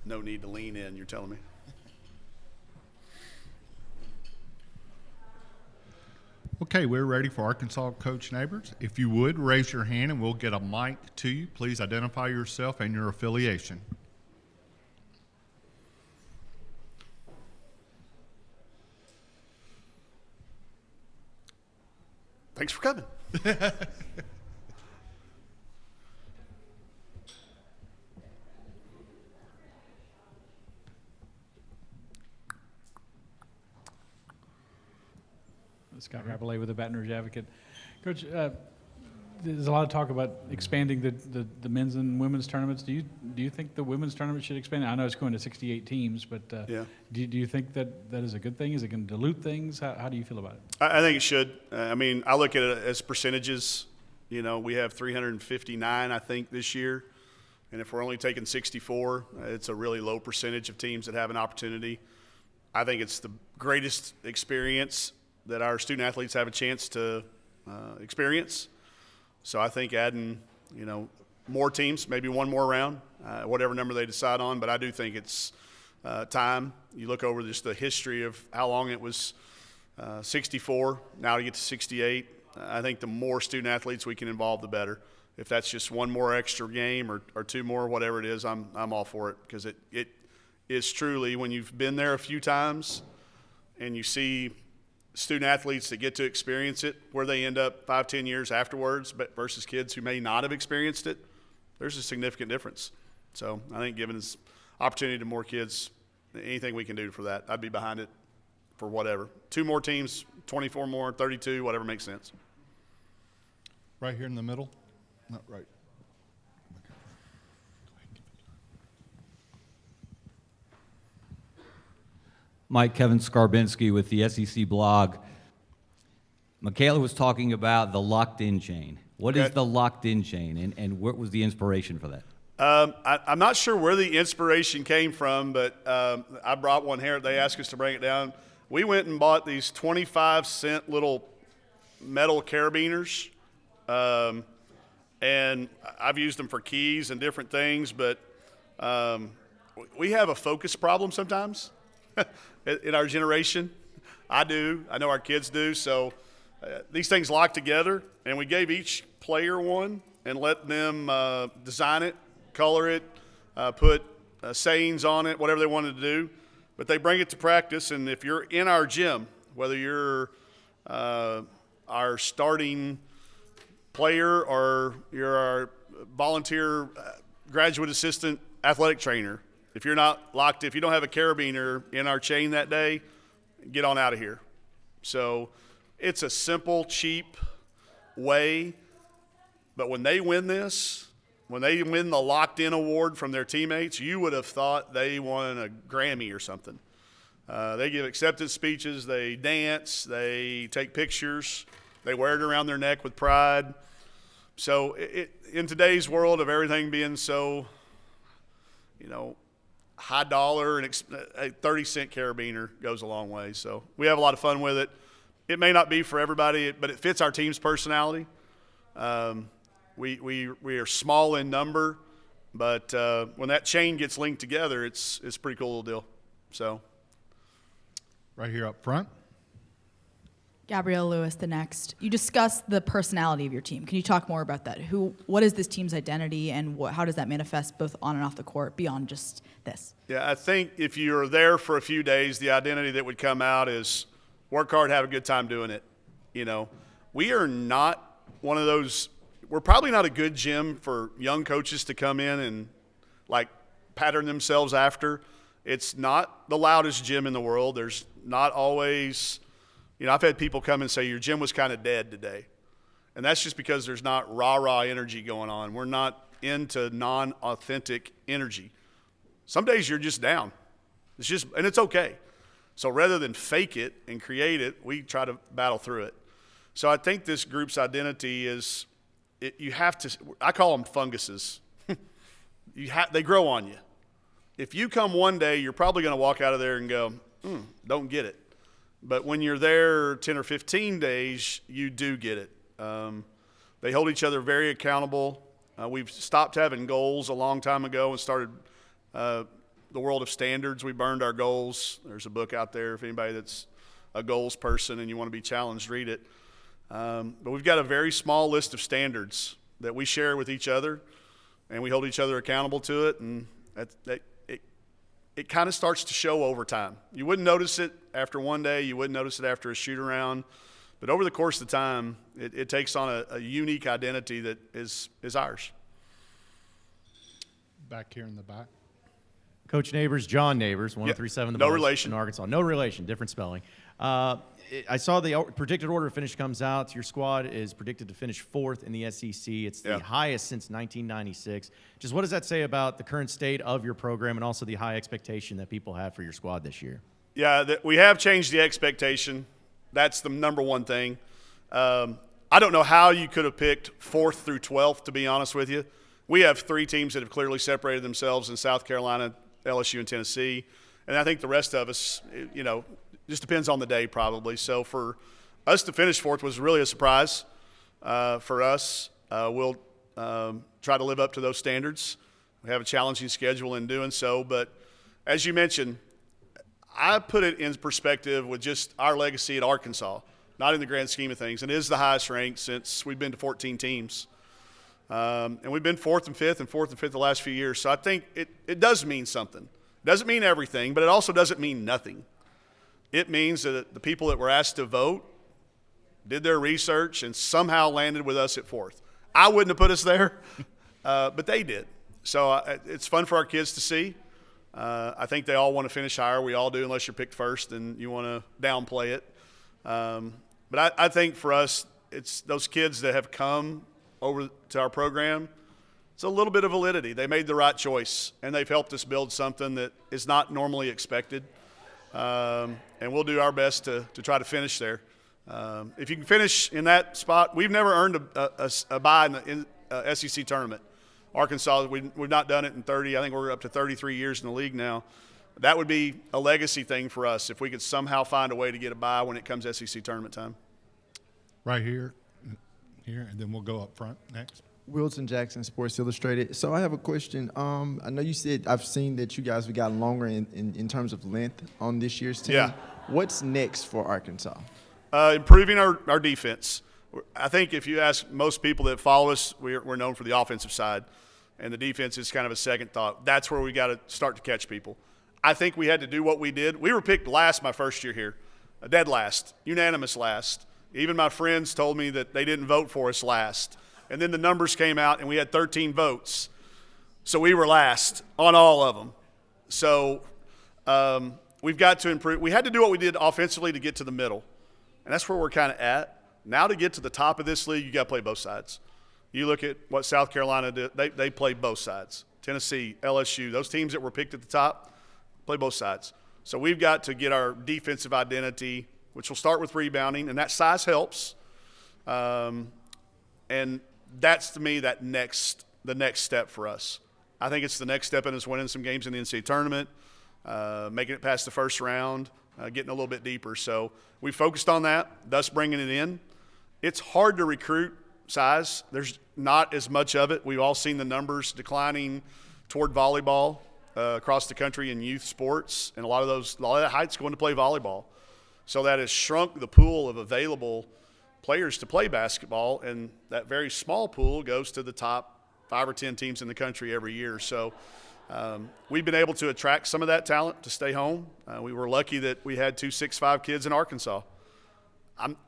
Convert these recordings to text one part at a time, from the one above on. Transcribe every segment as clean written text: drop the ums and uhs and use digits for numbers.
no need to lean in, you're telling me? Okay, we're ready for Arkansas Coach Neighbors. If you would, raise your hand and we'll get a mic to you. Please identify yourself and your affiliation. Thanks for coming. Scott Rapollet with the Baton Rouge Advocate. Coach, there's a lot of talk about expanding the men's and women's tournaments. Do you think the women's tournament should expand? I know it's going to 68 teams, but Yeah. do you think that is a good thing? Is it going to dilute things? How do you feel about it? I think it should. I mean, I look at it as percentages. You know, we have 359, I think, this year. And if we're only taking 64, it's a really low percentage of teams that have an opportunity. I think it's the greatest experience that our student athletes have a chance to experience. So I think adding, you know, more teams, maybe one more round, whatever number they decide on. But I do think it's time. You look over just the history of how long it was 64, now to get to 68. I think the more student athletes we can involve, the better. If that's just one more extra game or two more, whatever it is, I'm all for it, because it is truly, when you've been there a few times and you see student athletes that get to experience it, where they end up 5-10 years afterwards, but versus kids who may not have experienced it, there's a significant difference. So I think giving this opportunity to more kids, anything we can do for that, I'd be behind it for whatever. 2 more teams, 24 more, 32, whatever makes sense. Right here in the middle? Not right. Mike, Kevin Skarbinski with the SEC blog. Michaela was talking about the locked-in chain. What is the locked-in chain, and what was the inspiration for that? I'm not sure where the inspiration came from, but I brought one here. They asked us to bring it down. We went and bought these 25-cent little metal carabiners, and I've used them for keys and different things, but we have a focus problem sometimes in our generation. I do. I know our kids do. So these things lock together, and we gave each player one and let them design it, color it, put sayings on it, whatever they wanted to do. But they bring it to practice, and if you're in our gym, whether you're our starting player or you're our volunteer graduate assistant athletic trainer, if you're not locked, if you don't have a carabiner in our chain that day, get on out of here. So it's a simple, cheap way. But when they win this, when they win the locked-in award from their teammates, you would have thought they won a Grammy or something. They give acceptance speeches, they dance, they take pictures, they wear it around their neck with pride. So in today's world of everything being so, high dollar, and a 30-cent carabiner goes a long way. So we have a lot of fun with it. It may not be for everybody, but it fits our team's personality. We are small in number, but when that chain gets linked together, it's a pretty cool little deal. So, right here up front. Gabrielle Lewis, the next. You discussed the personality of your team. Can you talk more about that? What is this team's identity, and how does that manifest both on and off the court beyond just this? Yeah, I think if you're there for a few days, the identity that would come out is work hard, have a good time doing it. We are not one of those. We're probably not a good gym for young coaches to come in and pattern themselves after. It's not the loudest gym in the world. There's not always, I've had people come and say your gym was kind of dead today. And that's just because there's not rah-rah energy going on. We're not into non-authentic energy. Some days you're just down. And it's okay. So rather than fake it and create it, we try to battle through it. So I think this group's identity is, you have to, I call them funguses. They grow on you. If you come one day, you're probably going to walk out of there and go, don't get it. But when you're there 10 or 15 days, you do get it. They hold each other very accountable. We've stopped having goals a long time ago and started the world of standards. We burned our goals. There's a book out there if anybody that's a goals person and you want to be challenged, read it. But we've got a very small list of standards that we share with each other, and we hold each other accountable to it, and it kind of starts to show over time. You wouldn't notice it after one day. You wouldn't notice it after a shoot-around. But over the course of the time, it takes on a unique identity that is ours. Back here in the back. Coach Neighbors, John Neighbors, 1037 The No Buzz relation. in Arkansas. No relation, different spelling. I saw the predicted order of finish comes out. Your squad is predicted to finish 4th in the SEC. It's the highest since 1996. Just what does that say about the current state of your program and also the high expectation that people have for your squad this year? Yeah, we have changed the expectation. That's the number one thing. I don't know how you could have picked 4th through 12th, to be honest with you. We have 3 teams that have clearly separated themselves in South Carolina, LSU, and Tennessee. And I think the rest of us, just depends on the day probably. So for us to finish 4th was really a surprise for us. We'll try to live up to those standards. We have a challenging schedule in doing so. But as you mentioned, I put it in perspective with just our legacy at Arkansas, not in the grand scheme of things. And it is the highest ranked since we've been to 14 teams. And we've been 4th and 5th and 4th and 5th the last few years. So I think it does mean something. It doesn't mean everything, but it also doesn't mean nothing. It means that the people that were asked to vote did their research and somehow landed with us at 4th. I wouldn't have put us there, but they did. So it's fun for our kids to see. I think they all want to finish higher. We all do, unless you're picked first and you want to downplay it. But I think for us, it's those kids that have come over to our program, it's a little bit of validity. They made the right choice, and they've helped us build something that is not normally expected. And we'll do our best to try to finish there. If you can finish in that spot, we've never earned a bye in the SEC tournament. Arkansas, we've not done it in 30. I think we're up to 33 years in the league now. That would be a legacy thing for us if we could somehow find a way to get a bye when it comes SEC tournament time. Right here, and then we'll go up front next. Wilson Jackson, Sports Illustrated. So I have a question. I know you said I've seen that you guys have gotten longer in terms of length on this year's team. Yeah. What's next for Arkansas? Improving our defense. I think if you ask most people that follow us, we're known for the offensive side, and the defense is kind of a second thought. That's where we got to start to catch people. I think we had to do what we did. We were picked last my first year here, dead last, unanimous last. Even my friends told me that they didn't vote for us last. And then the numbers came out, and we had 13 votes. So we were last on all of them. So we've got to improve. We had to do what we did offensively to get to the middle, and that's where we're kind of at. Now to get to the top of this league, you got to play both sides. You look at what South Carolina did. They played both sides. Tennessee, LSU, those teams that were picked at the top, play both sides. So we've got to get our defensive identity, which will start with rebounding, and that size helps. And that's, to me, the next step for us. I think it's the next step in us winning some games in the NCAA tournament, making it past the first round, getting a little bit deeper. So we focused on that, thus bringing it in. It's hard to recruit size. There's not as much of it. We've all seen the numbers declining toward volleyball across the country in youth sports, and a lot of that height's going to play volleyball. So that has shrunk the pool of available players to play basketball, and that very small pool goes to the top 5 or 10 teams in the country every year. So we've been able to attract some of that talent to stay home. We were lucky that we had 2 6'5" kids in Arkansas.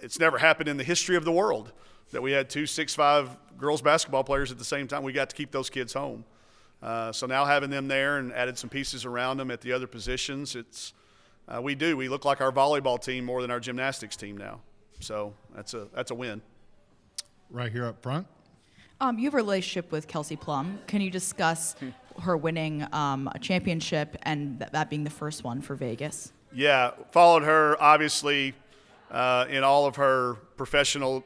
It's never happened in the history of the world that we had 2 6'5" girls basketball players at the same time. We got to keep those kids home. So now having them there and added some pieces around them at the other positions, we look like our volleyball team more than our gymnastics team now. So that's a win. Right here up front. You have a relationship with Kelsey Plum. Can you discuss her winning a championship and that being the first one for Vegas? Yeah, followed her obviously in all of her professional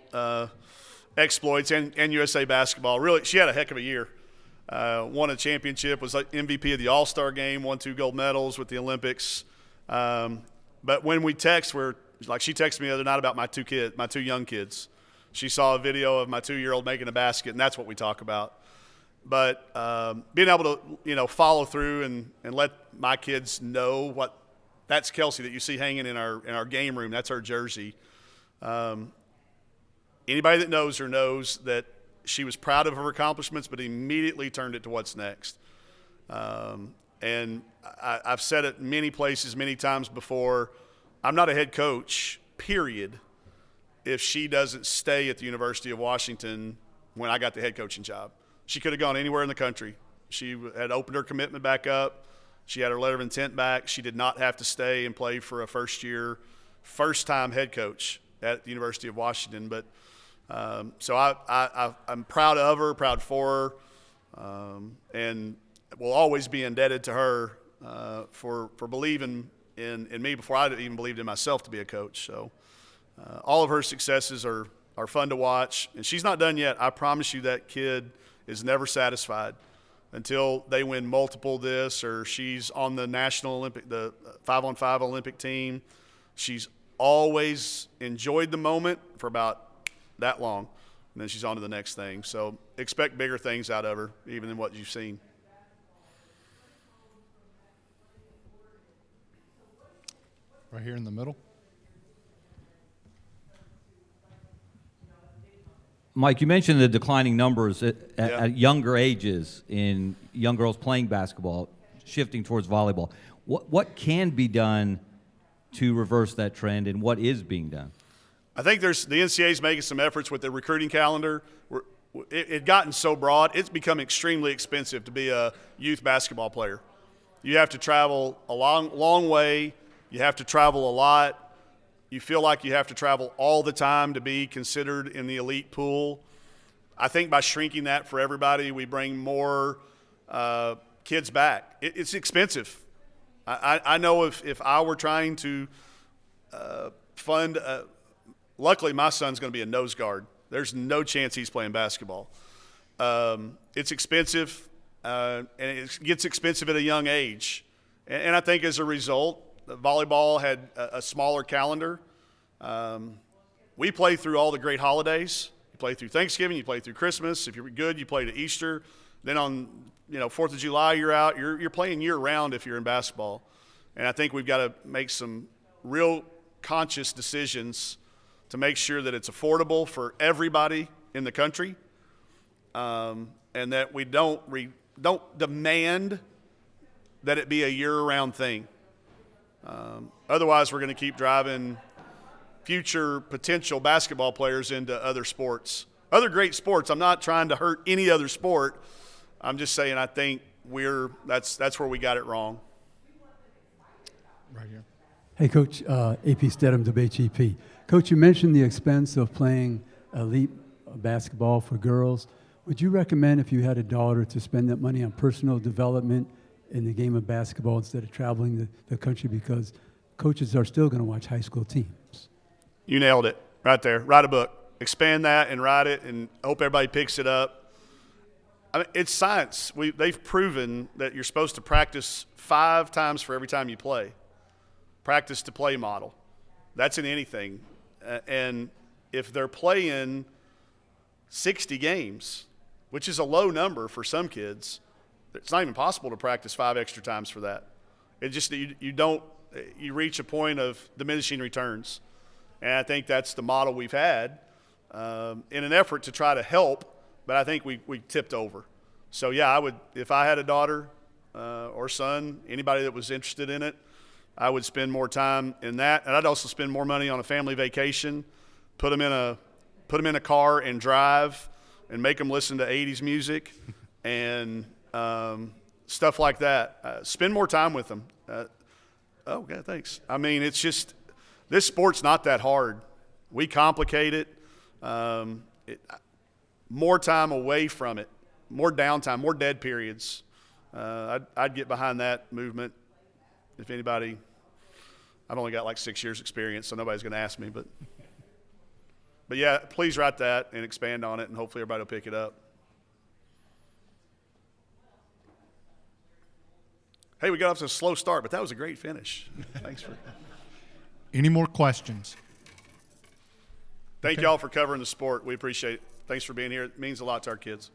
exploits and USA basketball. Really, she had a heck of a year. Won a championship, was like MVP of the All-Star game, won 2 gold medals with the Olympics. But when we text, she texted me the other night about my 2 young kids. She saw a video of my 2-year-old making a basket, and that's what we talk about. But being able to, follow through and let my kids know what that's Kelsey that you see hanging in our game room. That's our jersey. Anybody that knows her knows that she was proud of her accomplishments, but immediately turned it to what's next. And I've said it many places, many times before. I'm not a head coach, period, if she doesn't stay at the University of Washington when I got the head coaching job. She could have gone anywhere in the country. She had opened her commitment back up. She had her letter of intent back. She did not have to stay and play for a first-time head coach at the University of Washington. But so I'm proud of her, proud for her, and will always be indebted to her for believing in me before I even believed in myself to be a coach. So all of her successes are fun to watch. And she's not done yet. I promise you that kid is never satisfied until they win multiple this, or she's on the national Olympic, the 5-on-5 Olympic team. She's always enjoyed the moment for about that long, and then she's on to the next thing. So expect bigger things out of her, even than what you've seen. Right here in the middle. Mike, you mentioned the declining numbers at younger ages in young girls playing basketball, shifting towards volleyball. What can be done to reverse that trend, and what is being done? I think the NCAA is making some efforts with the recruiting calendar. It had gotten so broad, it's become extremely expensive to be a youth basketball player. You have to travel a long way. You have to travel a lot. You feel like you have to travel all the time to be considered in the elite pool. I think by shrinking that for everybody, we bring more kids back. It's expensive. I know if I were trying to fund luckily my son's going to be a nose guard. There's no chance he's playing basketball. It's expensive, and it gets expensive at a young age. And I think as a result, volleyball had a smaller calendar. We play through all the great holidays. You play through Thanksgiving, you play through Christmas. If you're good, you play to Easter. Then on 4th of July, you're out. You're playing year-round if you're in basketball. And I think we've got to make some real conscious decisions to make sure that it's affordable for everybody in the country, and that we don't demand that it be a year-round thing. Otherwise, we're going to keep driving future potential basketball players into other sports, other great sports. I'm not trying to hurt any other sport. I'm just saying I think that's where we got it wrong. Right here. Hey, Coach, AP Stedham, WHEP. Coach, you mentioned the expense of playing elite basketball for girls. Would you recommend, if you had a daughter, to spend that money on personal development in the game of basketball instead of traveling the country, because coaches are still going to watch high school teams? You nailed it right there. Write a book. Expand that and write it, and hope everybody picks it up. I mean, it's science. They've proven that you're supposed to practice 5 times for every time you play. Practice to play model. That's in anything. And if they're playing 60 games, which is a low number for some kids, it's not even possible to practice 5 extra times for that. It just you reach a point of diminishing returns. And I think that's the model we've had in an effort to try to help, but I think we tipped over. So, yeah, I would, if I had a daughter or son, anybody that was interested in it, I would spend more time in that. And I'd also spend more money on a family vacation, put them in a car and drive and make them listen to 80s music and stuff like that. Spend more time with them. Oh, yeah, thanks. I mean, it's just – this sport's not that hard. We complicate it. More time away from it, more downtime, more dead periods. I'd get behind that movement. If anybody, I've only got like 6 years experience, so nobody's going to ask me. But yeah, please write that and expand on it, and hopefully everybody will pick it up. Hey, we got off to a slow start, but that was a great finish. Thanks for. Any more questions? Thank y'all for covering the sport. We appreciate it. Thanks for being here. It means a lot to our kids.